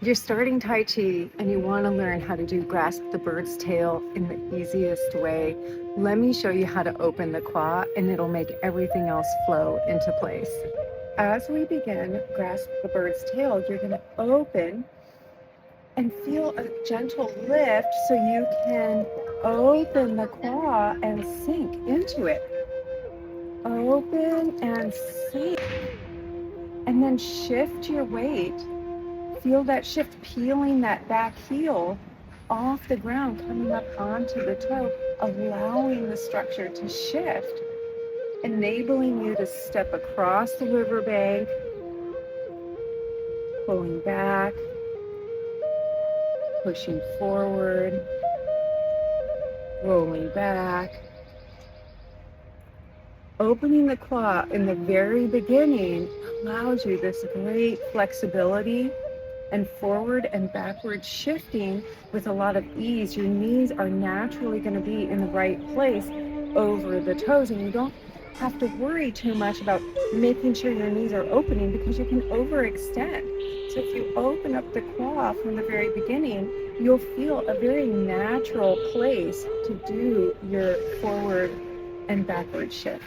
You're starting Tai Chi and you want to learn how to do grasp the bird's tail in the easiest way. Let me show you how to open the qua and it'll make everything else flow into place. As we begin, grasp the bird's tail, you're going to open and feel a gentle lift so you can open the qua and sink into it. Open and sink. And then shift your weight. Feel that shift, peeling that back heel off the ground, coming up onto the toe, allowing the structure to shift, enabling you to step across the riverbank, pulling back, pushing forward, rolling back. Opening the qua in the very beginning allows you this great flexibility and forward and backward shifting with a lot of ease. Your knees are naturally going to be in the right place over the toes, and you don't have to worry too much about making sure your knees are opening because you can overextend. So if you open up the qua from the very beginning, you'll feel a very natural place to do your forward and backward shift.